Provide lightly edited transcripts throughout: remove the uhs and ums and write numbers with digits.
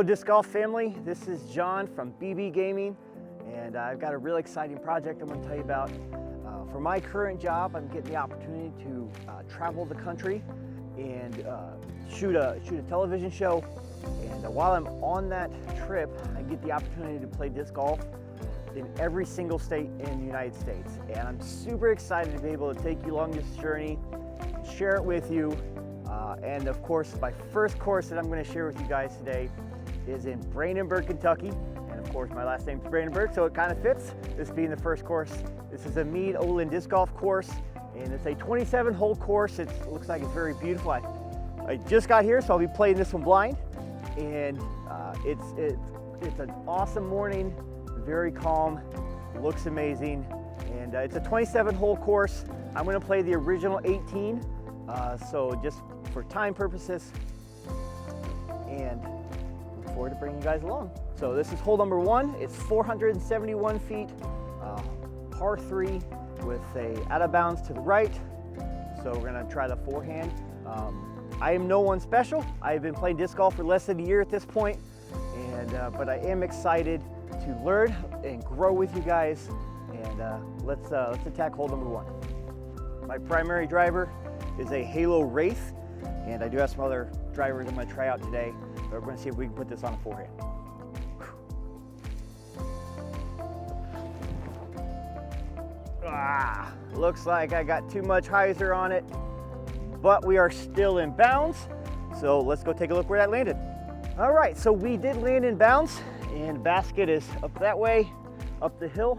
Hello disc golf family, this is John from BB Gaming, and I've got a really exciting project I'm going to tell you about. For my current job, I'm getting the opportunity to travel the country and shoot a television show, and while I'm on that trip, I get the opportunity to play disc golf in every single state in the United States, and I'm super excited to be able to take you along this journey, share it with you. And of course, my first course that I'm going to share with you guys today is in Brandenburg, Kentucky. And of course, my last name is Brandenburg, so it kind of fits, this being the first course. This is a Meade Olin disc golf course, and it's a 27-hole course. It looks like it's very beautiful. I just got here, so I'll be playing this one blind. And it's an awesome morning, very calm, looks amazing. And it's a 27-hole course. I'm going to play the original 18. So just for time purposes, and look forward to bringing you guys along. So this is hole number 1. It's 471 feet, par 3 with a out of bounds to the right. So we're gonna try the forehand. I am no one special. I've been playing disc golf for less than a year at this point, and but I am excited to learn and grow with you guys. And let's attack hole number 1. My primary driver is a Halo Wraith, and I do have some other drivers I'm going to try out today, but we're going to see if we can put this on a forehand. Looks like I got too much hyzer on it, but we are still in bounds, so let's go take a look where that landed. All right, so we did land in bounds, and the basket is up that way, up the hill,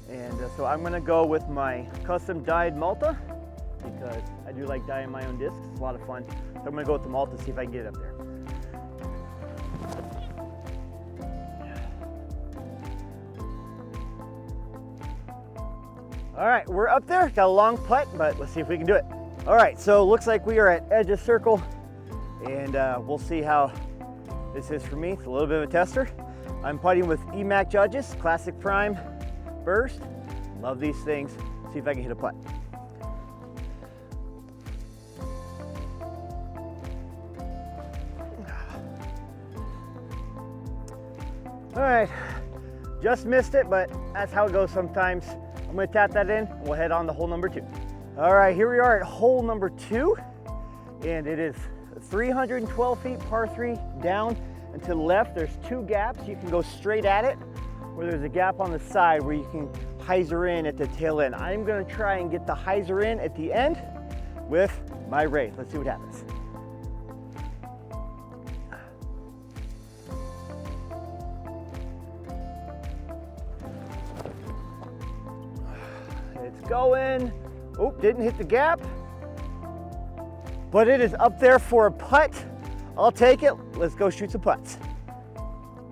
and so I'm going to go with my custom dyed Malta, because I do like dyeing my own discs. It's a lot of fun. So I'm gonna go with the Malta to see if I can get it up there. All right, we're up there. Got a long putt, but let's see if we can do it. All right, so looks like we are at edge of circle, and we'll see how this is for me. It's a little bit of a tester. I'm putting with EMAC Judges, Classic Prime Burst. Love these things. See if I can hit a putt. All right, just missed it, but that's how it goes sometimes. I'm gonna tap that in, and we'll head on to hole number 2. All right, here we are at hole number 2, and it is 312 feet, par 3 down and to the left. There's 2 gaps. You can go straight at it, or there's a gap on the side where you can hyzer in at the tail end. I'm gonna try and get the hyzer in at the end with my Wraith. Let's see what happens. It's going. Oh, didn't hit the gap, but it is up there for a putt. I'll take it. Let's go shoot some putts.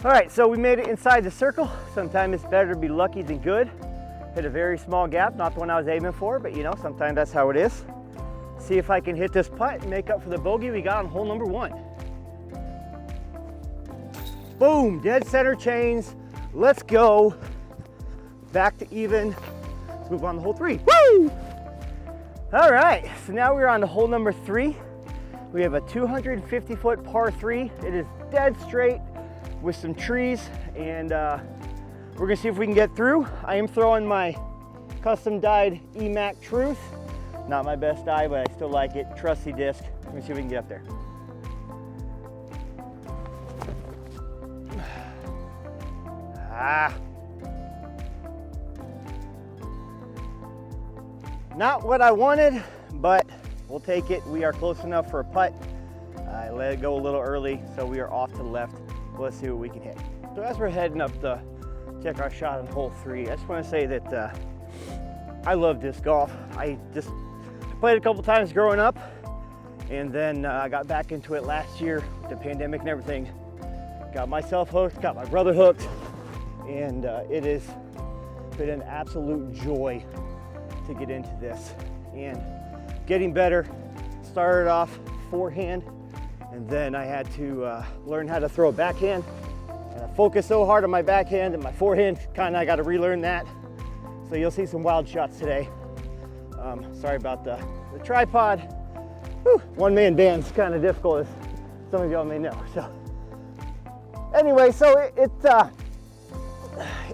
All right, so we made it inside the circle. Sometimes it's better to be lucky than good. Hit a very small gap, not the one I was aiming for, but you know, sometimes that's how it is. See if I can hit this putt and make up for the bogey we got on hole number 1. Boom, dead center chains. Let's go. Back to even. Let's move on to hole 3. Woo! All right, so now we're on to hole number 3. We have a 250-foot par 3. It is dead straight with some trees, and we're gonna see if we can get through. I am throwing my custom dyed EMAC Truth. Not my best dye, but I still like it. Trusty disc. Let me see if we can get up there. Not what I wanted, but we'll take it. We are close enough for a putt. I let it go a little early, so we are off to the left. Let's see what we can hit. So as we're heading up to check our shot on hole 3, I just want to say that I love disc golf. I just played a couple times growing up, and then I got back into it last year with the pandemic and everything. Got myself hooked, got my brother hooked, and it has been an absolute joy to get into this and getting better. Started off forehand, and then I had to learn how to throw a backhand, and I focused so hard on my backhand and my forehand, kind of I got to relearn that. So you'll see some wild shots today. Sorry about the tripod. Whew, one-man band's kind of difficult, as some of y'all may know. So Anyway, so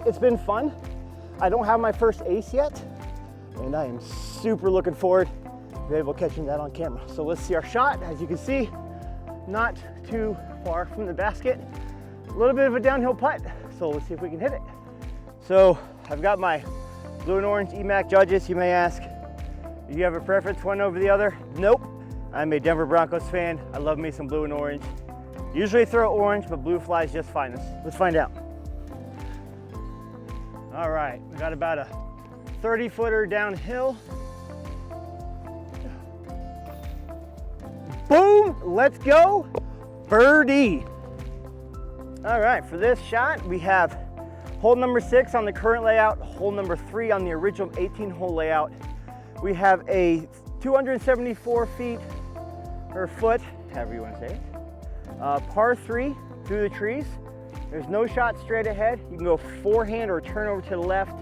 it's been fun. I don't have my first ace yet, and I am super looking forward to be able to catching that on camera. So let's see our shot. As you can see, not too far from the basket. A little bit of a downhill putt, so let's see if we can hit it. So I've got my blue and orange EMAC judges. You may ask, do you have a preference one over the other? Nope. I'm a Denver Broncos fan. I love me some blue and orange. Usually throw orange, but blue flies just fine. Let's find out. All right, we got about a 30-footer downhill. Boom, let's go, birdie. All right, for this shot, we have hole number 6 on the current layout, hole number 3 on the original 18-hole layout. We have a 274 feet or foot, however you want to say it, par 3 through the trees. There's no shot straight ahead. You can go forehand or turn over to the left,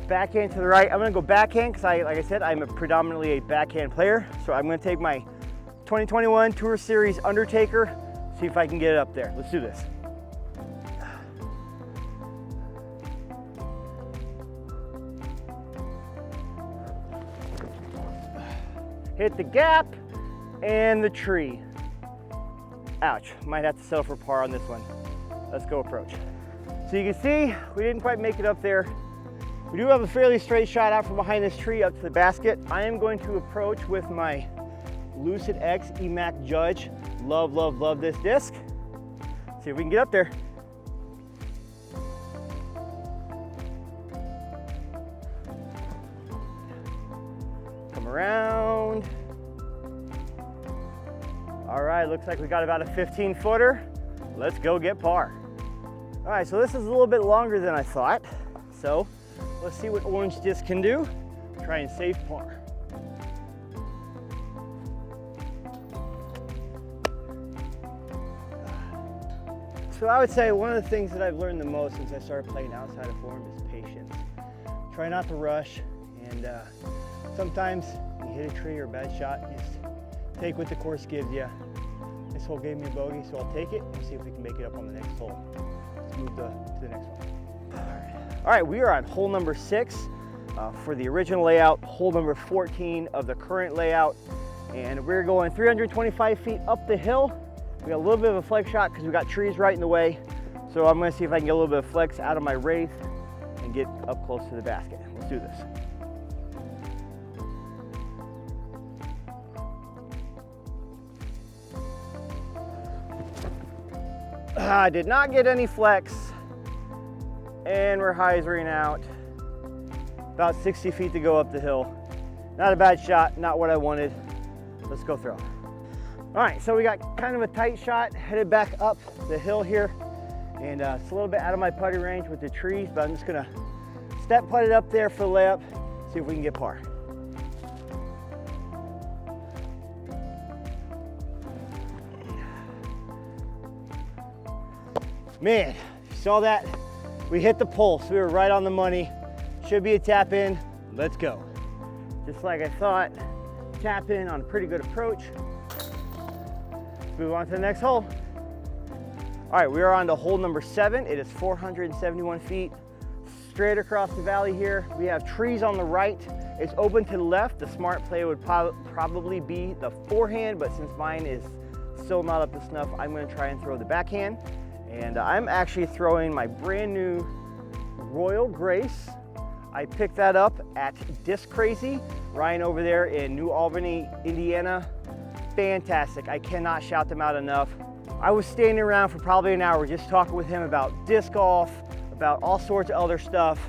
backhand to the right. I'm gonna go backhand because like I said, I'm predominantly a backhand player. So I'm gonna take my 2021 Tour Series Undertaker, see if I can get it up there. Let's do this. Hit the gap and the tree. Ouch, might have to settle for par on this one. Let's go approach. So you can see, we didn't quite make it up there. We do have a fairly straight shot out from behind this tree up to the basket. I am going to approach with my Lucid X EMAC Judge. Love, love, love this disc. See if we can get up there. Come around. All right, looks like we got about a 15-footer. Let's go get par. All right, so this is a little bit longer than I thought. So let's see what orange disc can do. Try and save par. So I would say one of the things that I've learned the most since I started playing outside of form is patience. Try not to rush, and sometimes you hit a tree or a bad shot, just take what the course gives you. This hole gave me a bogey, so I'll take it and see if we can make it up on the next hole. Let's move to the next one. All right, we are on hole number 6 for the original layout, hole number 14 of the current layout, and we're going 325 feet up the hill. We got a little bit of a flex shot because we got trees right in the way, so I'm going to see if I can get a little bit of flex out of my wraith and get up close to the basket. Let's do this. I did not get any flex, and we're hyzering out. About 60 feet to go up the hill. Not a bad shot, not what I wanted. Let's go throw. All right, so we got kind of a tight shot, headed back up the hill here, and it's a little bit out of my putting range with the trees, but I'm just gonna step putt it up there for the layup, see if we can get par. Man, you saw that? We hit the pulse. We were right on the money. Should be a tap in. Let's go. Just like I thought, tap in on a pretty good approach. Let's move on to the next hole. All right, we are on to hole number 7. It is 471 feet straight across the valley here. We have trees on the right. It's open to the left. The smart play would probably be the forehand, but since mine is still not up to snuff, I'm gonna try and throw the backhand. And I'm actually throwing my brand new Royal Grace. I picked that up at Disc Crazy. Ryan over there in New Albany, Indiana. Fantastic. I cannot shout them out enough. I was standing around for probably an hour just talking with him about disc golf, about all sorts of other stuff.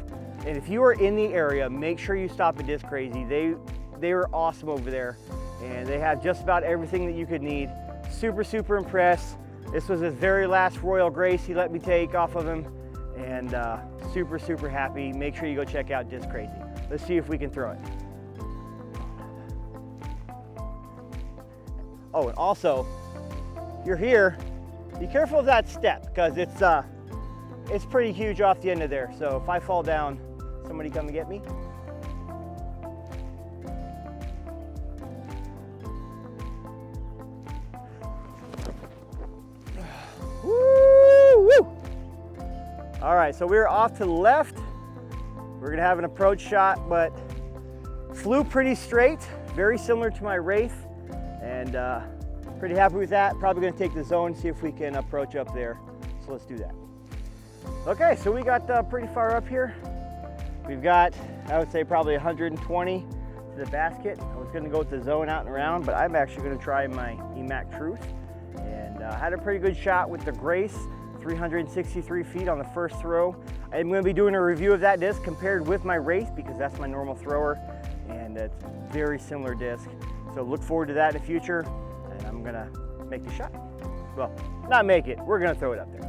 And if you are in the area, make sure you stop at Disc Crazy. They were awesome over there, and they have just about everything that you could need. Super, super impressed. This was his very last Royal Grace he let me take off of him, and super, super happy. Make sure you go check out Disc Crazy. Let's see if we can throw it. Oh, and also, if you're here, be careful of that step because it's pretty huge off the end of there. So if I fall down, somebody come and get me. Woo! All right, so we're off to the left. We're gonna have an approach shot, but flew pretty straight, very similar to my Wraith, and pretty happy with that. Probably gonna take the zone, see if we can approach up there. So let's do that. Okay, so we got pretty far up here. We've got, I would say, probably 120 to the basket. I was gonna go with the zone out and around, but I'm actually gonna try my EMAC Truth. And had a pretty good shot with the Grace, 363 feet on the first throw. I'm gonna be doing a review of that disc compared with my Wraith because that's my normal thrower, and it's a very similar disc. So look forward to that in the future, and I'm gonna make the shot. Well, not make it, we're gonna throw it up there.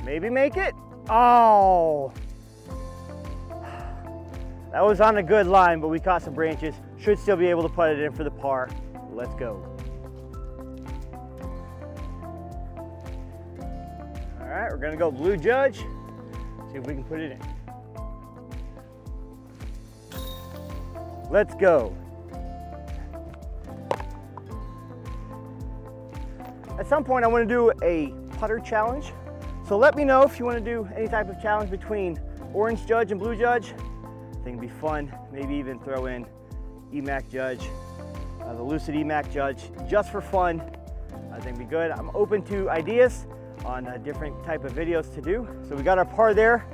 Maybe make it. Oh! That was on a good line, but we caught some branches. Should still be able to put it in for the par. Let's go. All right, we're gonna go blue judge. See if we can put it in. Let's go. At some point, I want to do a putter challenge. So let me know if you want to do any type of challenge between orange judge and blue judge. I think it'd be fun. Maybe even throw in EMAC judge, the Lucid EMAC judge, just for fun. I think it'd be good. I'm open to ideas on different type of videos to do. So we got our par there.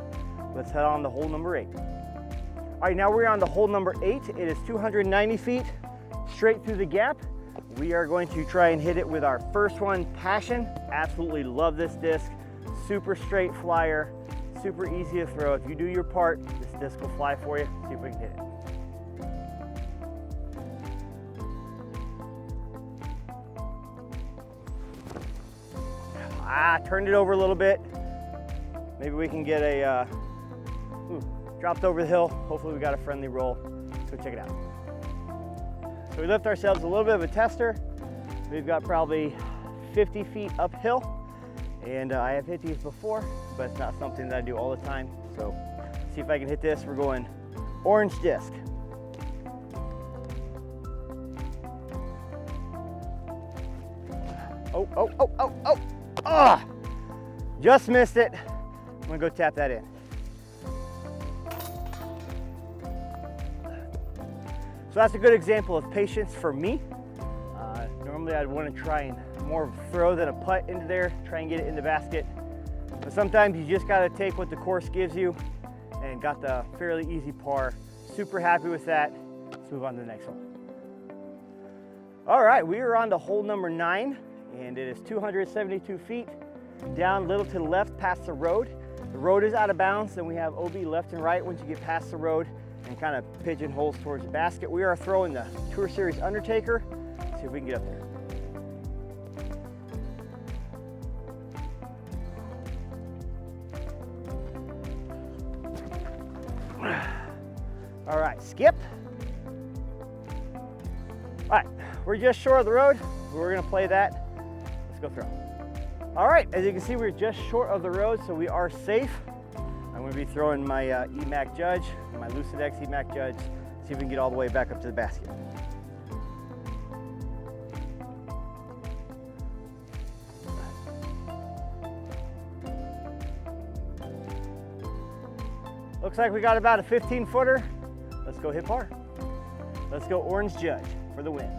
Let's head on to hole number 8. All right, now we're on the hole number 8. It is 290 feet straight through the gap. We are going to try and hit it with our first one, Passion. Absolutely love this disc. Super straight flyer, super easy to throw. If you do your part, this disc will fly for you. See if we can hit it. Turned it over a little bit. Maybe we can get a, dropped over the hill. Hopefully we got a friendly roll. Let's go check it out. So we left ourselves a little bit of a tester. We've got probably 50 feet uphill. And I have hit these before, but it's not something that I do all the time. So see if I can hit this. We're going orange disc. Oh. Ah! Just missed it. I'm gonna go tap that in. So that's a good example of patience for me. Normally I'd want to try and more throw than a putt into there, try and get it in the basket. But sometimes you just got to take what the course gives you, and got the fairly easy par. Super happy with that. Let's move on to the next one. All right, we are on to hole number 9, and it is 272 feet down, a little to the left past the road. The road is out of bounds, and we have OB left and right once you get past the road and kind of pigeonholes towards the basket. We are throwing the Tour Series Undertaker. See if we can get up there. All right, skip. All right, we're just short of the road. We're gonna play that. Let's go throw. All right, as you can see, we're just short of the road, so we are safe. I'm gonna be throwing my EMAC Judge, my Lucid X EMAC Judge, see if we can get all the way back up to the basket. Looks like we got about a 15-footer. Let's go hit par. Let's go orange judge for the win.